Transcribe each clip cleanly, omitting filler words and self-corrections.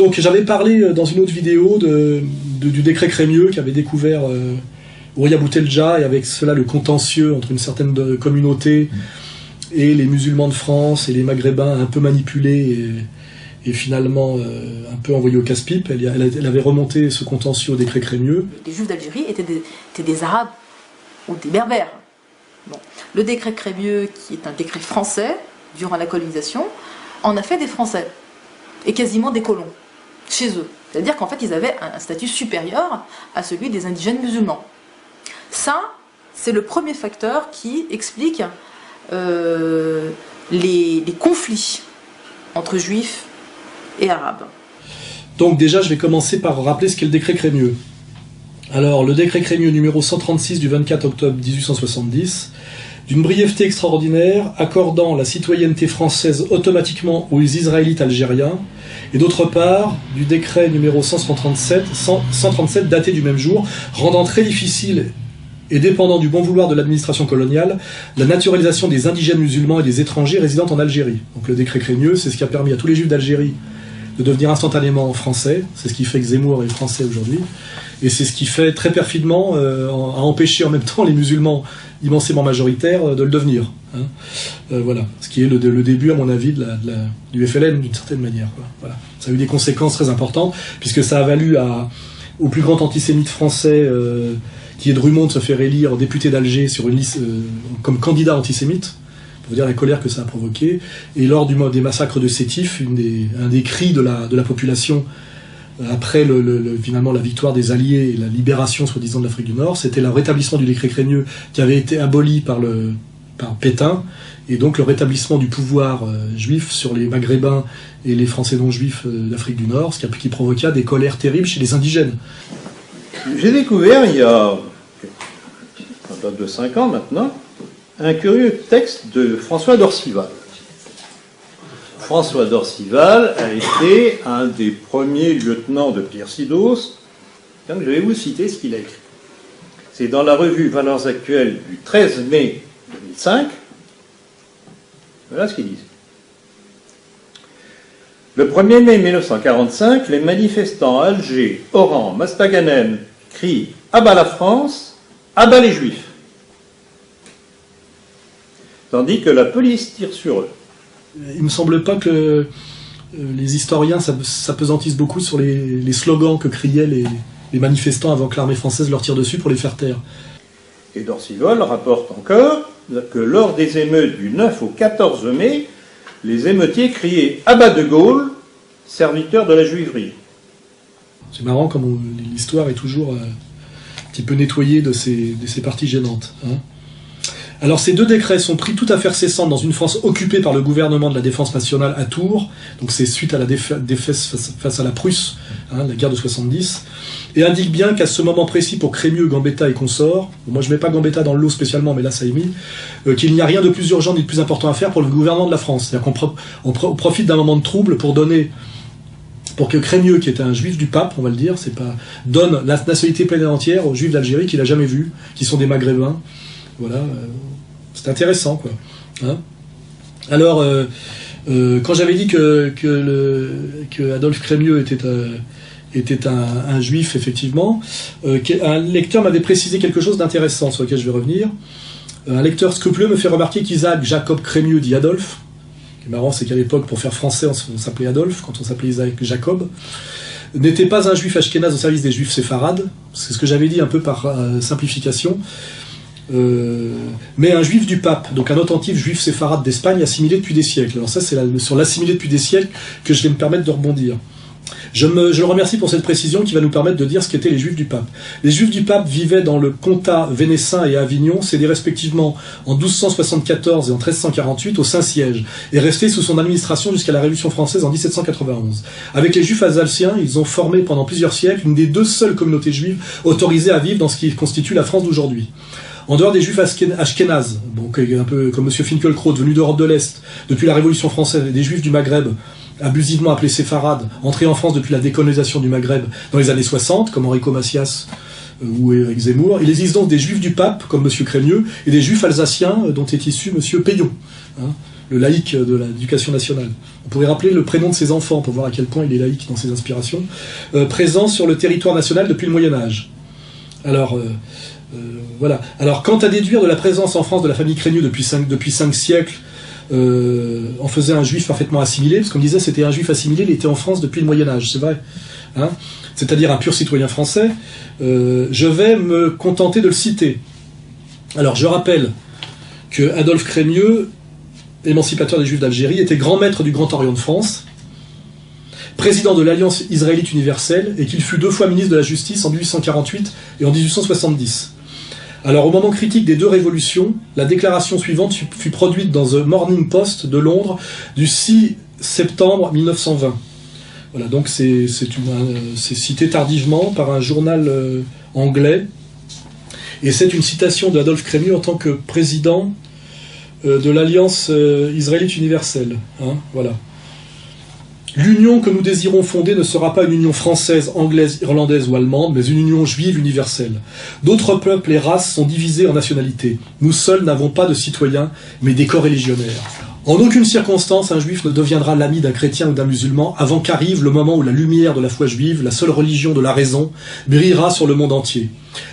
Donc j'avais parlé dans une autre vidéo du décret Crémieux qu'avait découvert Ouria Boutelja, et avec cela le contentieux entre une certaine communauté et les musulmans de France et les maghrébins un peu manipulés et finalement un peu envoyés au casse-pipe. Elle avait remonté ce contentieux au décret Crémieux. Les Juifs d'Algérie étaient des Arabes ou des Berbères. Bon. Le décret Crémieux, qui est un décret français, durant la colonisation, en a fait des Français, et quasiment des colons, chez eux. C'est-à-dire qu'en fait, ils avaient un statut supérieur à celui des indigènes musulmans. Ça, c'est le premier facteur qui explique les conflits entre Juifs et Arabes. Donc déjà, je vais commencer par rappeler ce qu'est le décret Crémieux. Alors, le décret Crémieux numéro 136 du 24 octobre 1870, d'une brièveté extraordinaire, accordant la citoyenneté française automatiquement aux Israélites algériens, et d'autre part, du décret numéro 137 daté du même jour, rendant très difficile et dépendant du bon vouloir de l'administration coloniale, la naturalisation des indigènes musulmans et des étrangers résidant en Algérie. Donc le décret Crémieux, c'est ce qui a permis à tous les Juifs d'Algérie de devenir instantanément français, c'est ce qui fait que Zemmour est français aujourd'hui, et c'est ce qui fait très perfidement à empêcher en même temps les musulmans immensément majoritaires de le devenir. Voilà, ce qui est le début, à mon avis, du FLN d'une certaine manière. Voilà. Ça a eu des conséquences très importantes, puisque ça a valu au plus grand antisémite français, qui est Drummond, de se faire élire député d'Alger sur une liste comme candidat antisémite. Pour dire la colère que ça a provoqué. Et lors des massacres de Sétif, un des cris de la population après finalement la victoire des Alliés et la libération soi-disant de l'Afrique du Nord, c'était le rétablissement du décret Crémieux qui avait été aboli par Pétain, et donc le rétablissement du pouvoir juif sur les Maghrébins et les Français non juifs d'Afrique du Nord, ce qui provoqua des colères terribles chez les indigènes. J'ai découvert il y a de 5 ans maintenant, un curieux texte de François d'Orcival. François d'Orcival a été un des premiers lieutenants de Pierre Sidos. Donc je vais vous citer ce qu'il a écrit. C'est dans la revue Valeurs Actuelles du 13 mai 2005. Voilà ce qu'il dit. Le 1er mai 1945, les manifestants à Alger, Oran, Mostaganem crient « Abat la France, abat les Juifs !» Tandis que la police tire sur eux. Il ne me semble pas que les historiens s'apesantissent beaucoup sur les slogans que criaient les manifestants avant que l'armée française leur tire dessus pour les faire taire. Et d'Orcival rapporte encore que lors des émeutes du 9 au 14 mai, les émeutiers criaient « Abat de Gaulle, serviteur de la juiverie ». C'est marrant comme l'histoire est toujours un petit peu nettoyée de ces parties gênantes. Alors ces deux décrets sont pris tout à fait cessants dans une France occupée par le gouvernement de la défense nationale à Tours, donc c'est suite à la défaite face à la Prusse, la guerre de 70, et indiquent bien qu'à ce moment précis pour Crémieux, Gambetta et consorts, moi je ne mets pas Gambetta dans le lot spécialement, mais là ça est mis, qu'il n'y a rien de plus urgent ni de plus important à faire pour le gouvernement de la France. C'est-à-dire qu'on profite d'un moment de trouble pour que Crémieux, qui était un juif du pape, on va le dire, donne la nationalité pleine et entière aux juifs d'Algérie qu'il n'a jamais vus, qui sont des maghrébins. Voilà, c'est intéressant, quoi. Alors, quand j'avais dit que Adolphe Crémieux était un juif, effectivement, un lecteur m'avait précisé quelque chose d'intéressant sur lequel je vais revenir. Un lecteur scrupuleux me fait remarquer qu'Isaac Jacob Crémieux dit Adolphe. Ce qui est marrant, c'est qu'à l'époque, pour faire français, on s'appelait Adolphe, quand on s'appelait Isaac Jacob. N'était pas un juif ashkénaze au service des juifs séfarades. C'est ce que j'avais dit un peu par simplification. Mais un juif du pape, donc un authentique juif séfarade d'Espagne assimilé depuis des siècles. Alors ça, c'est sur l'assimilé depuis des siècles que je vais me permettre de rebondir. Je le remercie pour cette précision qui va nous permettre de dire ce qu'étaient les juifs du pape. Les juifs du pape vivaient dans le comtat vénessin et à Avignon, cédés respectivement en 1274 et en 1348 au Saint-Siège, et restés sous son administration jusqu'à la Révolution française en 1791. Avec les juifs alsaciens, ils ont formé pendant plusieurs siècles une des deux seules communautés juives autorisées à vivre dans ce qui constitue la France d'aujourd'hui. En dehors des juifs ashkénazes, donc un peu comme M. Finkielkraut, venu d'Europe de l'Est, depuis la Révolution française, et des juifs du Maghreb, abusivement appelés séfarades, entrés en France depuis la décolonisation du Maghreb dans les années 60, comme Enrico Macias ou Éric Zemmour, il existe donc des juifs du pape, comme M. Crémieux, et des juifs alsaciens dont est issu M. Payon. le laïc de l'éducation nationale. On pourrait rappeler le prénom de ses enfants pour voir à quel point il est laïque dans ses inspirations. Présent sur le territoire national depuis le Moyen-Âge. Alors, voilà. Alors, quant à déduire de la présence en France de la famille Crémieux depuis 5 siècles, en faisait un juif parfaitement assimilé, parce qu'on disait c'était un juif assimilé, il était en France depuis le Moyen-Âge, c'est vrai. Hein, c'est-à-dire un pur citoyen français, je vais me contenter de le citer. Alors, je rappelle que Adolphe Crémieux, émancipateur des Juifs d'Algérie, était grand maître du Grand Orient de France, président de l'Alliance israélite universelle, et qu'il fut 2 fois ministre de la Justice en 1848 et en 1870. Alors, au moment critique des 2 révolutions, la déclaration suivante fut produite dans The Morning Post de Londres du 6 septembre 1920. Voilà, donc c'est cité tardivement par un journal anglais, et c'est une citation d'Adolphe Crémieux en tant que président de l'Alliance israélite universelle. Hein, voilà. L'union que nous désirons fonder ne sera pas une union française, anglaise, irlandaise ou allemande, mais une union juive universelle. D'autres peuples et races sont divisés en nationalités. Nous seuls n'avons pas de citoyens, mais des coreligionnaires. En aucune circonstance, un juif ne deviendra l'ami d'un chrétien ou d'un musulman avant qu'arrive le moment où la lumière de la foi juive, la seule religion de la raison, brillera sur le monde entier.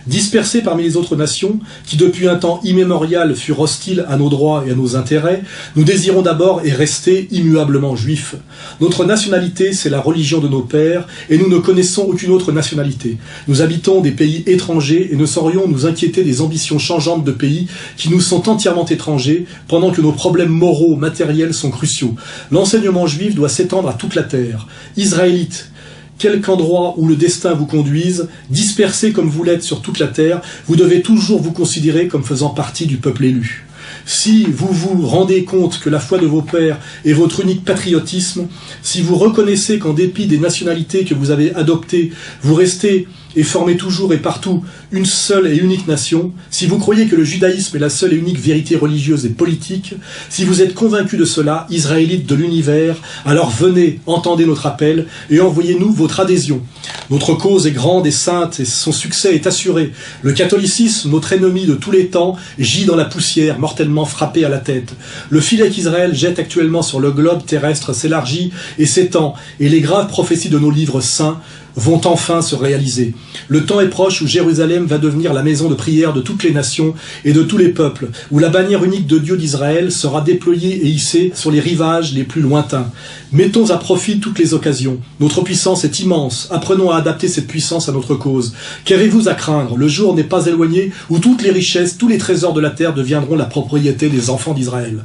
Dispersés parmi les autres nations, qui depuis un temps immémorial furent hostiles à nos droits et à nos intérêts, nous désirons d'abord et rester immuablement juifs. Notre nationalité, c'est la religion de nos pères, et nous ne connaissons aucune autre nationalité. Nous habitons des pays étrangers et ne saurions nous inquiéter des ambitions changeantes de pays qui nous sont entièrement étrangers, pendant que nos problèmes moraux, matériels sont cruciaux. L'enseignement juif doit s'étendre à toute la terre. Israélites, quelque endroit où le destin vous conduise, dispersés comme vous l'êtes sur toute la terre, vous devez toujours vous considérer comme faisant partie du peuple élu. Si vous vous rendez compte que la foi de vos pères est votre unique patriotisme, si vous reconnaissez qu'en dépit des nationalités que vous avez adoptées, vous restez et formez toujours et partout une seule et unique nation, si vous croyez que le judaïsme est la seule et unique vérité religieuse et politique, si vous êtes convaincus de cela, Israélites de l'univers, alors venez, entendez notre appel et envoyez-nous votre adhésion. Notre cause est grande et sainte et son succès est assuré. Le catholicisme, notre ennemi de tous les temps, gît dans la poussière, mortellement frappé à la tête. Le filet qu'Israël jette actuellement sur le globe terrestre s'élargit et s'étend, et les graves prophéties de nos livres saints vont enfin se réaliser. Le temps est proche où Jérusalem va devenir la maison de prière de toutes les nations et de tous les peuples, où la bannière unique de Dieu d'Israël sera déployée et hissée sur les rivages les plus lointains. Mettons à profit toutes les occasions. Notre puissance est immense. Apprenons à adapter cette puissance à notre cause. Qu'avez-vous à craindre? Le jour n'est pas éloigné où toutes les richesses, tous les trésors de la terre deviendront la propriété des enfants d'Israël.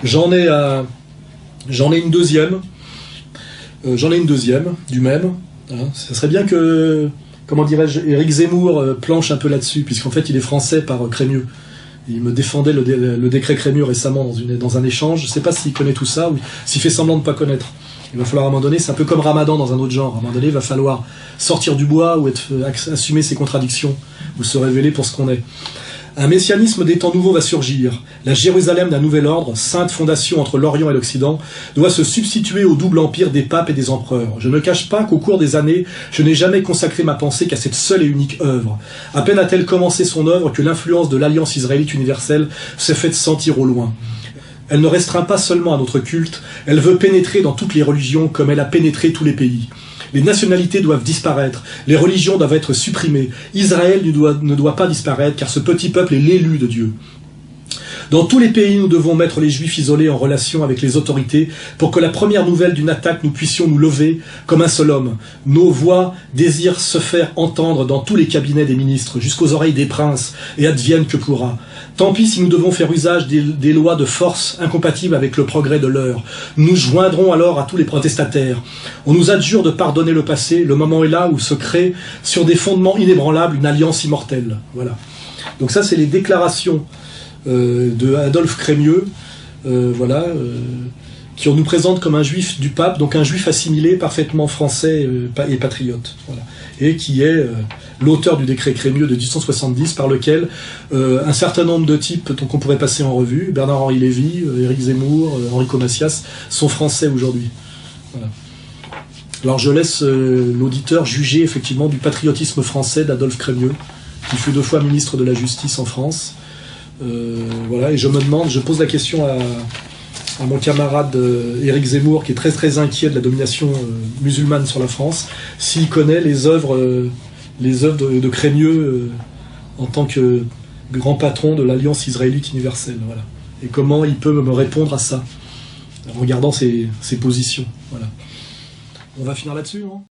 J'en ai une deuxième. Du même. Ça serait bien que, comment dirais-je, Éric Zemmour planche un peu là-dessus, puisqu'en fait il est français par Crémieux. Il me défendait le décret Crémieux récemment dans un échange. Je ne sais pas s'il connaît tout ça ou s'il fait semblant de ne pas connaître. Il va falloir à un moment donné, c'est un peu comme Ramadan dans un autre genre. À un moment donné, il va falloir sortir du bois ou assumer ses contradictions ou se révéler pour ce qu'on est. Un messianisme des temps nouveaux va surgir. La Jérusalem d'un nouvel ordre, sainte fondation entre l'Orient et l'Occident, doit se substituer au double empire des papes et des empereurs. Je ne cache pas qu'au cours des années, je n'ai jamais consacré ma pensée qu'à cette seule et unique œuvre. À peine a-t-elle commencé son œuvre que l'influence de l'Alliance israélite universelle s'est faite sentir au loin. Elle ne restreint pas seulement à notre culte, elle veut pénétrer dans toutes les religions comme elle a pénétré tous les pays. Les nationalités doivent disparaître, les religions doivent être supprimées. Israël ne doit pas disparaître, car ce petit peuple est l'élu de Dieu. Dans tous les pays, nous devons mettre les Juifs isolés en relation avec les autorités pour que la première nouvelle d'une attaque, nous puissions nous lever comme un seul homme. Nos voix désirent se faire entendre dans tous les cabinets des ministres, jusqu'aux oreilles des princes, et advienne que pourra. Tant pis si nous devons faire usage des lois de force incompatibles avec le progrès de l'heure. Nous joindrons alors à tous les protestataires. On nous adjure de pardonner le passé. Le moment est là où se crée, sur des fondements inébranlables, une alliance immortelle. Voilà. Donc ça, c'est les déclarations de Adolphe Crémieux, qui nous présente comme un juif du pape, donc un juif assimilé, parfaitement français et patriote. Voilà. Et qui est l'auteur du décret Crémieux de 1870, par lequel un certain nombre de types qu'on pourrait passer en revue, Bernard-Henri Lévy, Éric Zemmour, Enrico Macias, sont français aujourd'hui. Voilà. Alors je laisse l'auditeur juger effectivement du patriotisme français d'Adolphe Crémieux, qui fut 2 fois ministre de la Justice en France. Voilà, et je pose la question à mon camarade Éric Zemmour, qui est très très inquiet de la domination musulmane sur la France, s'il connaît les œuvres de Crémieux en tant que grand patron de l'Alliance israélite universelle. Voilà. Et comment il peut me répondre à ça, en regardant ses positions. Voilà. On va finir là-dessus, non ?